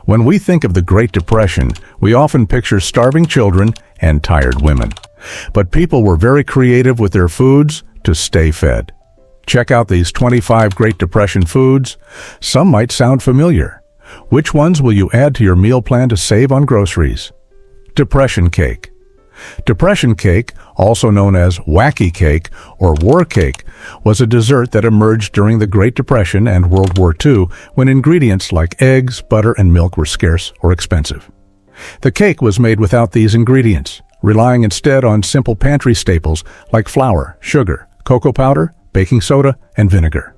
When we think of the Great Depression, we often picture starving children and tired women. But people were very creative with their foods to stay fed. Check out these 25 Great Depression foods. Some might sound familiar. Which ones will you add to your meal plan to save on groceries? Depression cake. Depression cake, also known as wacky cake or war cake, was a dessert that emerged during the Great Depression and World War II when ingredients like eggs, butter, and milk were scarce or expensive. The cake was made without these ingredients, relying instead on simple pantry staples like flour, sugar, cocoa powder, baking soda, and vinegar.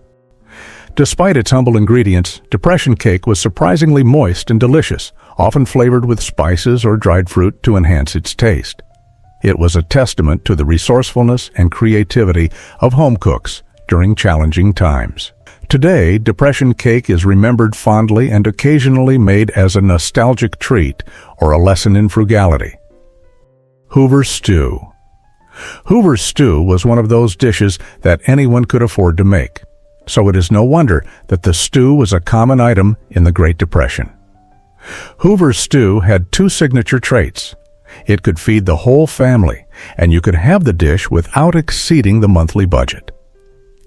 Despite its humble ingredients, depression cake was surprisingly moist and delicious, often flavored with spices or dried fruit to enhance its taste. It was a testament to the resourcefulness and creativity of home cooks during challenging times. Today, depression cake is remembered fondly and occasionally made as a nostalgic treat or a lesson in frugality. Hoover Stew. Hoover Stew was one of those dishes that anyone could afford to make, so it is no wonder that the stew was a common item in the Great Depression. Hoover Stew had two signature traits. It could feed the whole family, and you could have the dish without exceeding the monthly budget.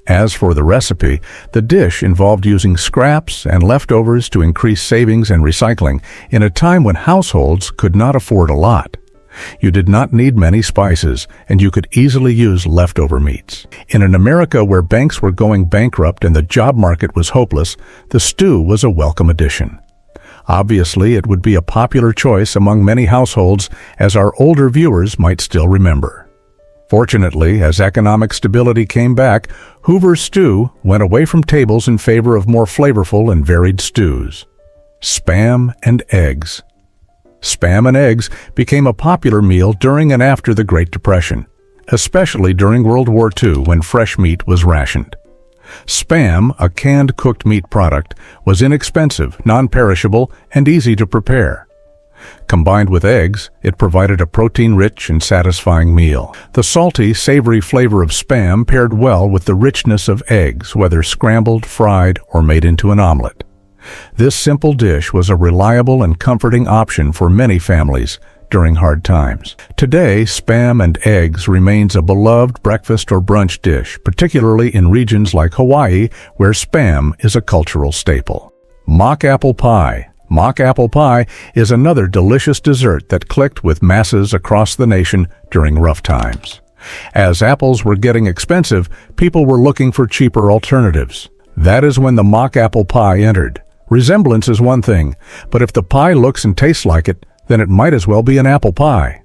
As for the recipe, the dish involved using scraps and leftovers to increase savings and recycling in a time when households could not afford a lot. You did not need many spices, and you could easily use leftover meats. In an America where banks were going bankrupt and the job market was hopeless, the stew was a welcome addition. Obviously, it would be a popular choice among many households, as our older viewers might still remember. Fortunately, as economic stability came back, Hoover Stew went away from tables in favor of more flavorful and varied stews. Spam and eggs. Spam and eggs became a popular meal during and after the Great Depression, especially during World War II when fresh meat was rationed. Spam, a canned cooked meat product, was inexpensive, non-perishable, and easy to prepare. Combined with eggs, it provided a protein-rich and satisfying meal. The salty, savory flavor of Spam paired well with the richness of eggs, whether scrambled, fried, or made into an omelet. This simple dish was a reliable and comforting option for many families during hard times. Today, Spam and eggs remains a beloved breakfast or brunch dish, particularly in regions like Hawaii, where Spam is a cultural staple. Mock apple pie. Mock apple pie is another delicious dessert that clicked with masses across the nation during rough times. As apples were getting expensive, people were looking for cheaper alternatives. That is when the mock apple pie entered. Resemblance is one thing, but if the pie looks and tastes like it, then it might as well be an apple pie.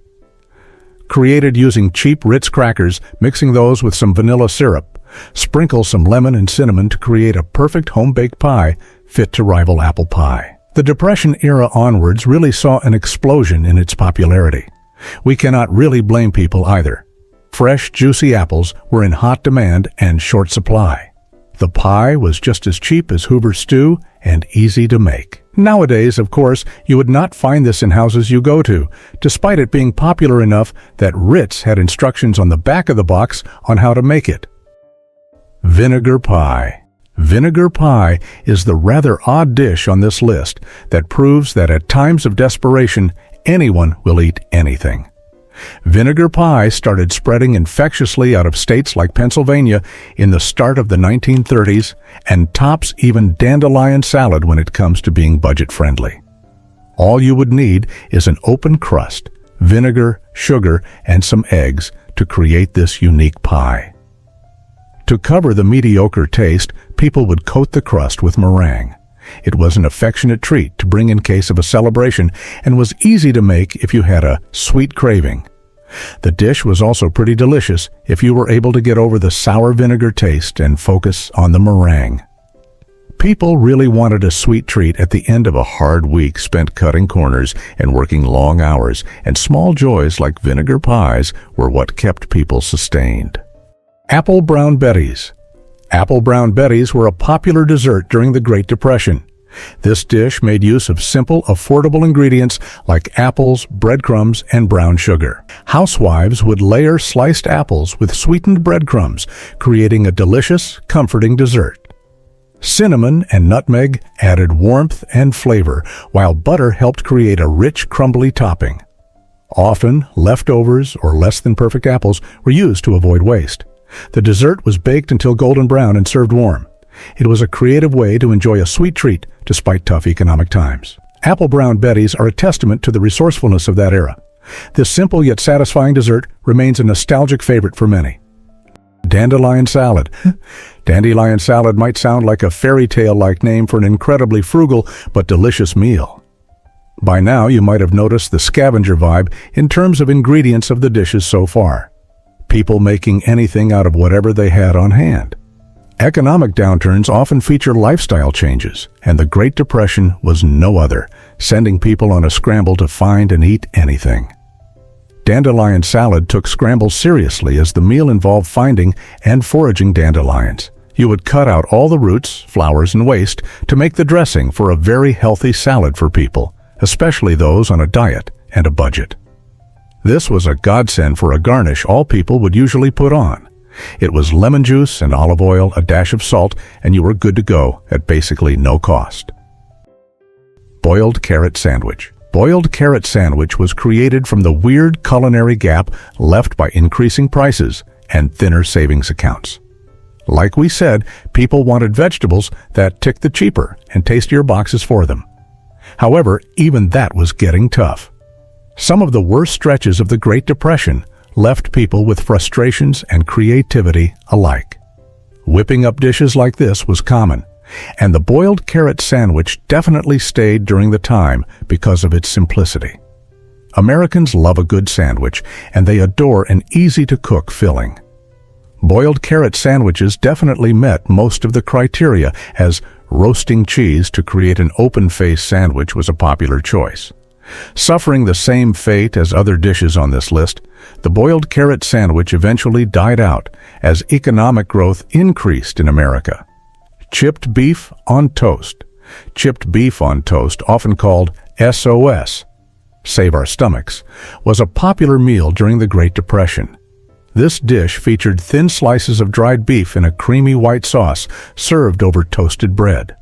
Created using cheap Ritz crackers, mixing those with some vanilla syrup. Sprinkle some lemon and cinnamon to create a perfect home-baked pie fit to rival apple pie. The Depression era onwards really saw an explosion in its popularity. We cannot really blame people either. Fresh, juicy apples were in hot demand and short supply. The pie was just as cheap as Hoover Stew and easy to make. Nowadays, of course, you would not find this in houses you go to, despite it being popular enough that Ritz had instructions on the back of the box on how to make it. Vinegar pie. Vinegar pie is the rather odd dish on this list that proves that at times of desperation, anyone will eat anything. Vinegar pie started spreading infectiously out of states like Pennsylvania in the start of the 1930s and tops even Dandelion Salad when it comes to being budget-friendly. All you would need is an open crust, vinegar, sugar, and some eggs to create this unique pie. To cover the mediocre taste, people would coat the crust with meringue. It was an affectionate treat to bring in case of a celebration and was easy to make if you had a sweet craving. The dish was also pretty delicious if you were able to get over the sour vinegar taste and focus on the meringue. People really wanted a sweet treat at the end of a hard week spent cutting corners and working long hours, and small joys like vinegar pies were what kept people sustained. Apple brown Betties. Apple brown Betties were a popular dessert during the Great Depression. This dish made use of simple, affordable ingredients like apples, breadcrumbs, and brown sugar. Housewives would layer sliced apples with sweetened breadcrumbs, creating a delicious, comforting dessert. Cinnamon and nutmeg added warmth and flavor, while butter helped create a rich, crumbly topping. Often, leftovers or less than perfect apples were used to avoid waste. The dessert was baked until golden brown and served warm. It was a creative way to enjoy a sweet treat despite tough economic times. Apple brown Betties are a testament to the resourcefulness of that era. This simple yet satisfying dessert remains a nostalgic favorite for many. Dandelion Salad. Dandelion salad might sound like a fairy tale-like name for an incredibly frugal but delicious meal. By now, you might have noticed the scavenger vibe in terms of ingredients of the dishes so far. People making anything out of whatever they had on hand. Economic downturns often feature lifestyle changes, and the Great Depression was no other, sending people on a scramble to find and eat anything. Dandelion salad took scrambles seriously as the meal involved finding and foraging dandelions. You would cut out all the roots, flowers, and waste to make the dressing for a very healthy salad for people, especially those on a diet and a budget. This was a godsend for a garnish all people would usually put on. It was lemon juice and olive oil, a dash of salt, and you were good to go at basically no cost. Boiled carrot sandwich. Boiled carrot sandwich was created from the weird culinary gap left by increasing prices and thinner savings accounts. Like we said, people wanted vegetables that ticked the cheaper and tastier boxes for them. However, even that was getting tough. Some of the worst stretches of the Great Depression left people with frustrations and creativity alike. Whipping up dishes like this was common, and the boiled carrot sandwich definitely stayed during the time because of its simplicity. Americans love a good sandwich, and they adore an easy-to-cook filling. Boiled carrot sandwiches definitely met most of the criteria, as roasting cheese to create an open-faced sandwich was a popular choice. Suffering the same fate as other dishes on this list, the boiled carrot sandwich eventually died out as economic growth increased in America. Chipped beef on toast. Chipped beef on toast, often called SOS, Save Our Stomachs, was a popular meal during the Great Depression. This dish featured thin slices of dried beef in a creamy white sauce served over toasted bread.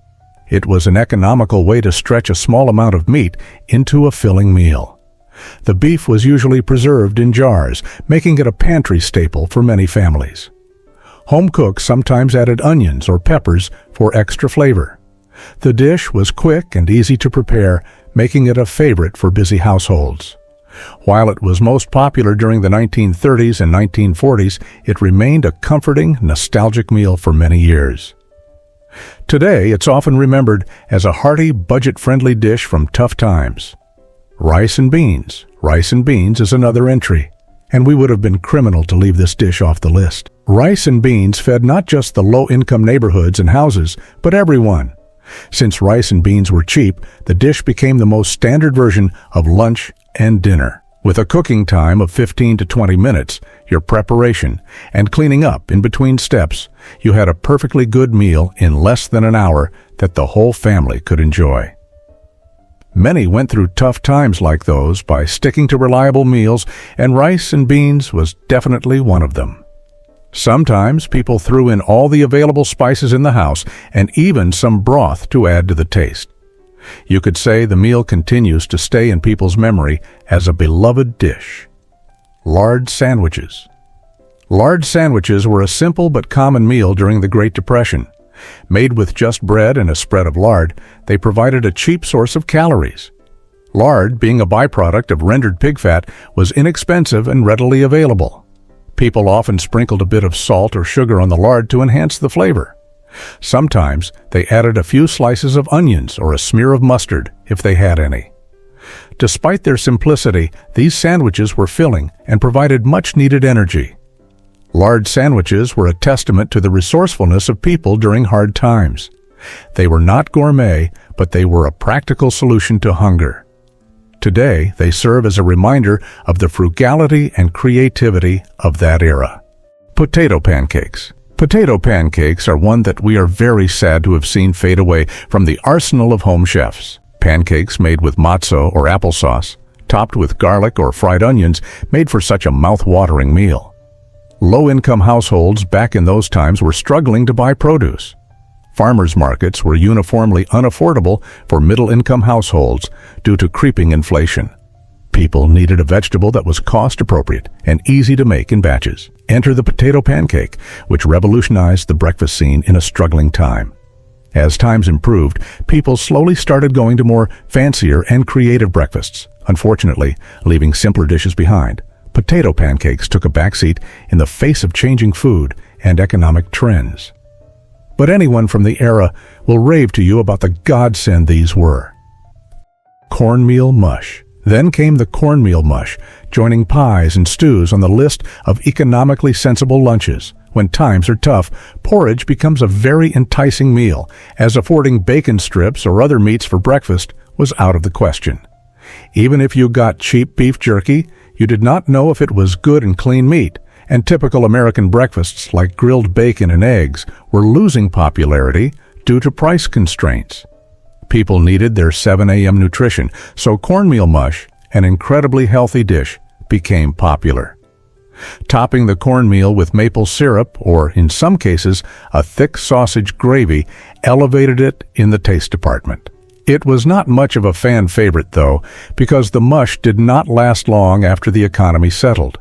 It was an economical way to stretch a small amount of meat into a filling meal. The beef was usually preserved in jars, making it a pantry staple for many families. Home cooks sometimes added onions or peppers for extra flavor. The dish was quick and easy to prepare, making it a favorite for busy households. While it was most popular during the 1930s and 1940s, it remained a comforting, nostalgic meal for many years. Today, it's often remembered as a hearty, budget-friendly dish from tough times. Rice and beans. Rice and beans is another entry, and we would have been criminal to leave this dish off the list. Rice and beans fed not just the low-income neighborhoods and houses, but everyone. Since rice and beans were cheap, the dish became the most standard version of lunch and dinner. With a cooking time of 15 to 20 minutes, your preparation, and cleaning up in between steps, you had a perfectly good meal in less than an hour that the whole family could enjoy. Many went through tough times like those by sticking to reliable meals, and rice and beans was definitely one of them. Sometimes people threw in all the available spices in the house and even some broth to add to the taste. You could say the meal continues to stay in people's memory as a beloved dish. Lard sandwiches. Lard sandwiches were a simple but common meal during the Great Depression. Made with just bread and a spread of lard, they provided a cheap source of calories. Lard, being a byproduct of rendered pig fat, was inexpensive and readily available. People often sprinkled a bit of salt or sugar on the lard to enhance the flavor. Sometimes they added a few slices of onions or a smear of mustard, if they had any. Despite their simplicity, these sandwiches were filling and provided much-needed energy. Lard sandwiches were a testament to the resourcefulness of people during hard times. They were not gourmet, but they were a practical solution to hunger. Today, they serve as a reminder of the frugality and creativity of that era. Potato pancakes. Potato pancakes are one that we are very sad to have seen fade away from the arsenal of home chefs. Pancakes made with matzo or applesauce, topped with garlic or fried onions, made for such a mouth-watering meal. Low-income households back in those times were struggling to buy produce. Farmers markets were uniformly unaffordable for middle-income households due to creeping inflation. People needed a vegetable that was cost-appropriate and easy to make in batches. Enter the potato pancake, which revolutionized the breakfast scene in a struggling time. As times improved, people slowly started going to more fancier and creative breakfasts, unfortunately, leaving simpler dishes behind. Potato pancakes took a backseat in the face of changing food and economic trends. But anyone from the era will rave to you about the godsend these were. Cornmeal mush. Then came the cornmeal mush, joining pies and stews on the list of economically sensible lunches. When times are tough, porridge becomes a very enticing meal, as affording bacon strips or other meats for breakfast was out of the question. Even if you got cheap beef jerky, you did not know if it was good and clean meat, and typical American breakfasts like grilled bacon and eggs were losing popularity due to price constraints. People needed their 7 a.m. nutrition, so cornmeal mush, an incredibly healthy dish, became popular. Topping the cornmeal with maple syrup, or in some cases, a thick sausage gravy, elevated it in the taste department. It was not much of a fan favorite, though, because the mush did not last long after the economy settled.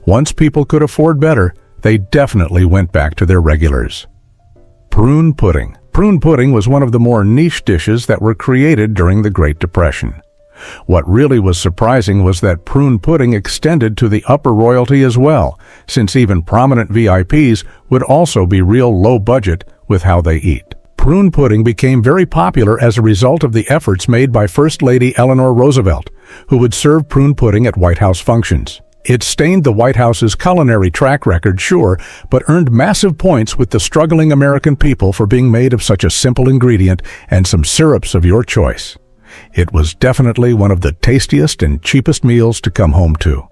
Once people could afford better, they definitely went back to their regulars. Prune pudding. Prune pudding was one of the more niche dishes that were created during the Great Depression. What really was surprising was that prune pudding extended to the upper royalty as well, since even prominent VIPs would also be real low budget with how they eat. Prune pudding became very popular as a result of the efforts made by First Lady Eleanor Roosevelt, who would serve prune pudding at White House functions. It stained the White House's culinary track record, sure, but earned massive points with the struggling American people for being made of such a simple ingredient and some syrups of your choice. It was definitely one of the tastiest and cheapest meals to come home to.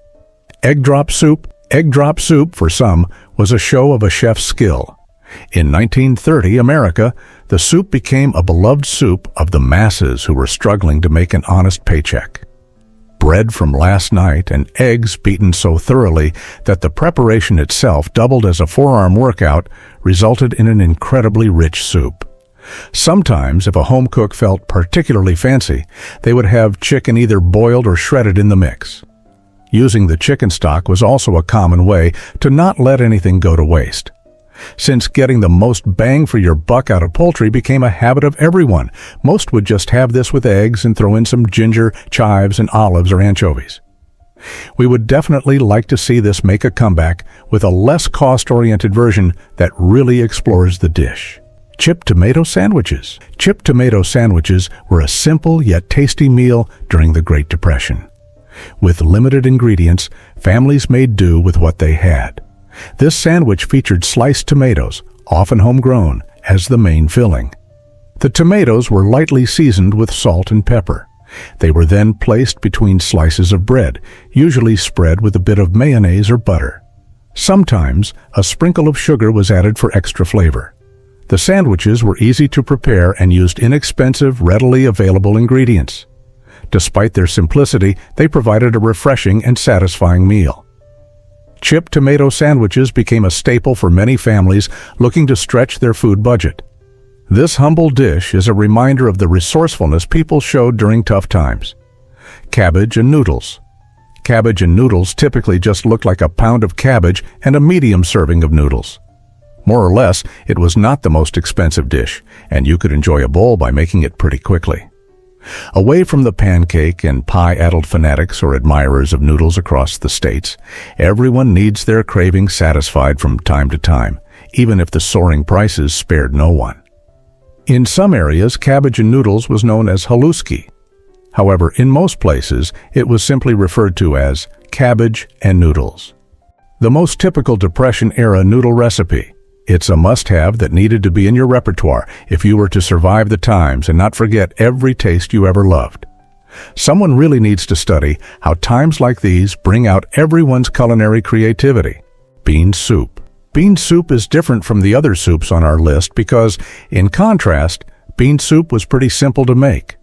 Egg drop soup. Egg drop soup, for some, was a show of a chef's skill. In 1930 America, the soup became a beloved soup of the masses who were struggling to make an honest paycheck. Bread from last night and eggs beaten so thoroughly that the preparation itself doubled as a forearm workout resulted in an incredibly rich soup. Sometimes, if a home cook felt particularly fancy, they would have chicken either boiled or shredded in the mix. Using the chicken stock was also a common way to not let anything go to waste. Since getting the most bang for your buck out of poultry became a habit of everyone, most would just have this with eggs and throw in some ginger, chives, and olives or anchovies. We would definitely like to see this make a comeback with a less cost-oriented version that really explores the dish. Chipped tomato sandwiches. Chipped tomato sandwiches were a simple yet tasty meal during the Great Depression. With limited ingredients, families made do with what they had. This sandwich featured sliced tomatoes, often homegrown, as the main filling. The tomatoes were lightly seasoned with salt and pepper. They were then placed between slices of bread, usually spread with a bit of mayonnaise or butter. Sometimes, a sprinkle of sugar was added for extra flavor. The sandwiches were easy to prepare and used inexpensive, readily available ingredients. Despite their simplicity, they provided a refreshing and satisfying meal. Chipped tomato sandwiches became a staple for many families looking to stretch their food budget. This humble dish is a reminder of the resourcefulness people showed during tough times. Cabbage and noodles. Cabbage and noodles typically just looked like a pound of cabbage and a medium serving of noodles. More or less, it was not the most expensive dish, and you could enjoy a bowl by making it pretty quickly. Away from the pancake and pie-addled fanatics or admirers of noodles across the states, everyone needs their cravings satisfied from time to time, even if the soaring prices spared no one. In some areas, cabbage and noodles was known as haluski. However, in most places, it was simply referred to as cabbage and noodles. The most typical Depression-era noodle recipe. It's a must-have that needed to be in your repertoire if you were to survive the times and not forget every taste you ever loved. Someone really needs to study how times like these bring out everyone's culinary creativity. Bean soup. Bean soup is different from the other soups on our list because, in contrast, bean soup was pretty simple to make.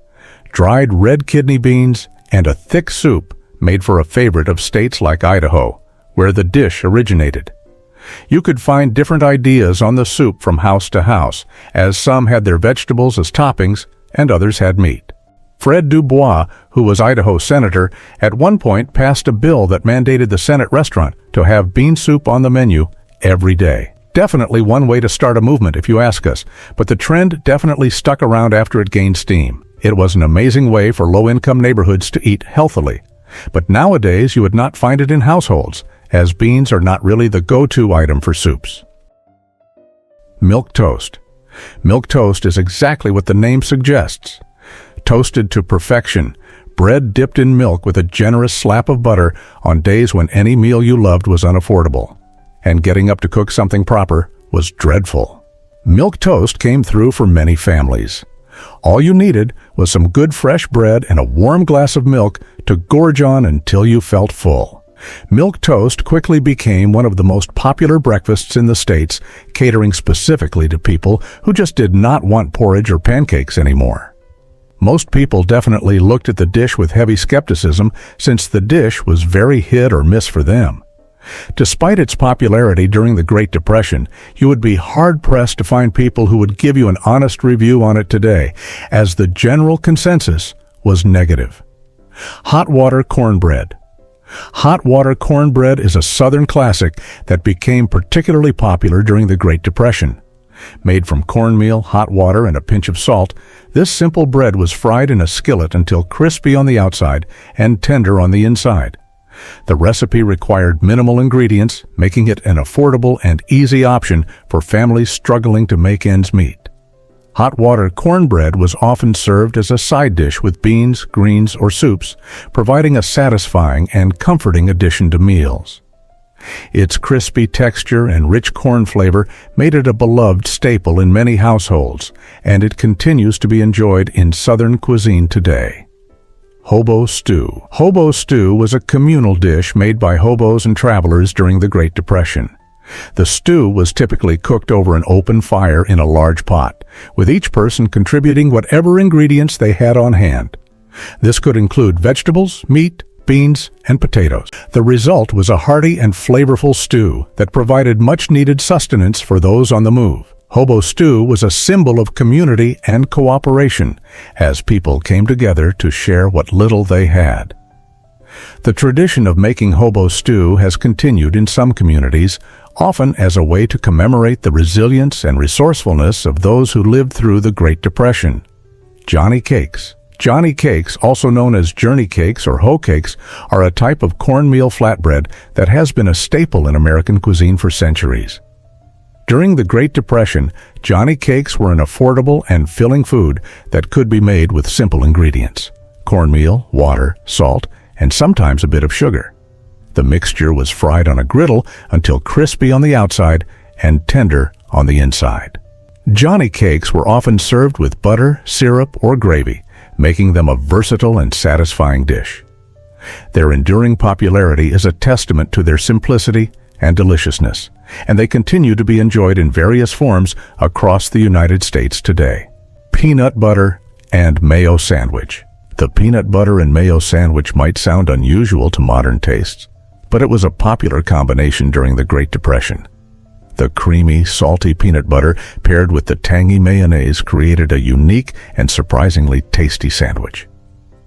Dried red kidney beans and a thick soup made for a favorite of states like Idaho, where the dish originated. You could find different ideas on the soup from house to house, as some had their vegetables as toppings and others had meat. Fred Dubois, who was Idaho senator, at one point passed a bill that mandated the Senate restaurant to have bean soup on the menu every day. Definitely one way to start a movement, if you ask us, but the trend definitely stuck around after it gained steam. It was an amazing way for low-income neighborhoods to eat healthily. But nowadays you would not find it in households, as beans are not really the go-to item for soups. Milk toast. Milk toast is exactly what the name suggests. Toasted to perfection, bread dipped in milk with a generous slap of butter on days when any meal you loved was unaffordable, and getting up to cook something proper was dreadful. Milk toast came through for many families. All you needed was some good fresh bread and a warm glass of milk to gorge on until you felt full. Milk toast quickly became one of the most popular breakfasts in the States, catering specifically to people who just did not want porridge or pancakes anymore. Most people definitely looked at the dish with heavy skepticism, since the dish was very hit or miss for them. Despite its popularity during the Great Depression, you would be hard-pressed to find people who would give you an honest review on it today, as the general consensus was negative. Hot water cornbread. Hot water cornbread is a Southern classic that became particularly popular during the Great Depression. Made from cornmeal, hot water, and a pinch of salt, this simple bread was fried in a skillet until crispy on the outside and tender on the inside. The recipe required minimal ingredients, making it an affordable and easy option for families struggling to make ends meet. Hot water cornbread was often served as a side dish with beans, greens, or soups, providing a satisfying and comforting addition to meals. Its crispy texture and rich corn flavor made it a beloved staple in many households, and it continues to be enjoyed in Southern cuisine today. Hobo Stew. Hobo Stew was a communal dish made by hobos and travelers during the Great Depression. The stew was typically cooked over an open fire in a large pot, with each person contributing whatever ingredients they had on hand. This could include vegetables, meat, beans, and potatoes. The result was a hearty and flavorful stew that provided much-needed sustenance for those on the move. Hobo Stew was a symbol of community and cooperation, as people came together to share what little they had. The tradition of making hobo stew has continued in some communities, often as a way to commemorate the resilience and resourcefulness of those who lived through the Great Depression. Johnny cakes. Johnny cakes, also known as journey cakes or hoe cakes, are a type of cornmeal flatbread that has been a staple in American cuisine for centuries. During the Great Depression, Johnny cakes were an affordable and filling food that could be made with simple ingredients: cornmeal, water, salt, and sometimes a bit of sugar. The mixture was fried on a griddle until crispy on the outside and tender on the inside. Johnny cakes were often served with butter, syrup, or gravy, making them a versatile and satisfying dish. Their enduring popularity is a testament to their simplicity and deliciousness, and they continue to be enjoyed in various forms across the United States today. Peanut butter and mayo sandwich. The peanut butter and mayo sandwich might sound unusual to modern tastes, but it was a popular combination during the Great Depression. The creamy, salty peanut butter paired with the tangy mayonnaise created a unique and surprisingly tasty sandwich.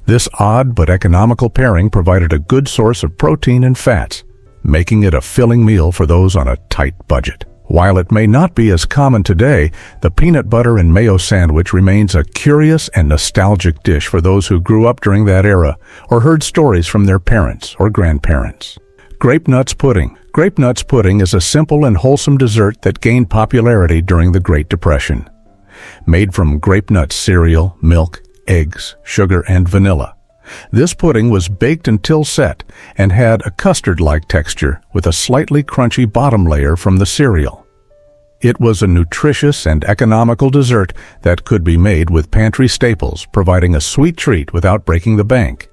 This odd but economical pairing provided a good source of protein and fats, making it a filling meal for those on a tight budget. While it may not be as common today, the peanut butter and mayo sandwich remains a curious and nostalgic dish for those who grew up during that era or heard stories from their parents or grandparents. Grape nuts pudding. Grape nuts pudding is a simple and wholesome dessert that gained popularity during the Great Depression. Made from grape nut cereal, milk, eggs, sugar, and vanilla. This pudding was baked until set and had a custard-like texture with a slightly crunchy bottom layer from the cereal. It was a nutritious and economical dessert that could be made with pantry staples, providing a sweet treat without breaking the bank.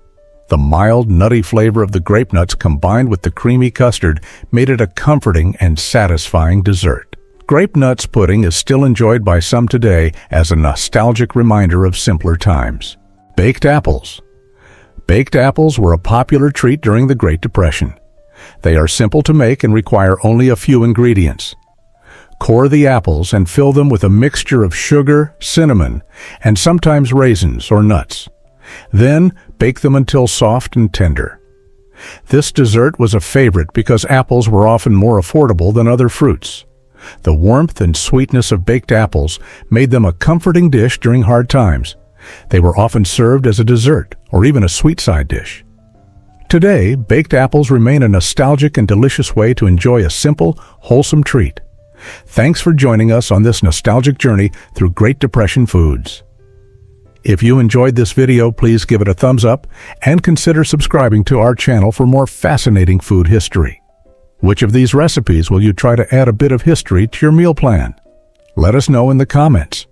The mild, nutty flavor of the grape nuts combined with the creamy custard made it a comforting and satisfying dessert. Grape nuts pudding is still enjoyed by some today as a nostalgic reminder of simpler times. Baked apples. Baked apples were a popular treat during the Great Depression. They are simple to make and require only a few ingredients. Core the apples and fill them with a mixture of sugar, cinnamon, and sometimes raisins or nuts. Then bake them until soft and tender. This dessert was a favorite because apples were often more affordable than other fruits. The warmth and sweetness of baked apples made them a comforting dish during hard times. They were often served as a dessert or even a sweet side dish. Today, baked apples remain a nostalgic and delicious way to enjoy a simple, wholesome treat. Thanks for joining us on this nostalgic journey through Great Depression foods. If you enjoyed this video, please give it a thumbs up and consider subscribing to our channel for more fascinating food history. Which of these recipes will you try to add a bit of history to your meal plan? Let us know in the comments.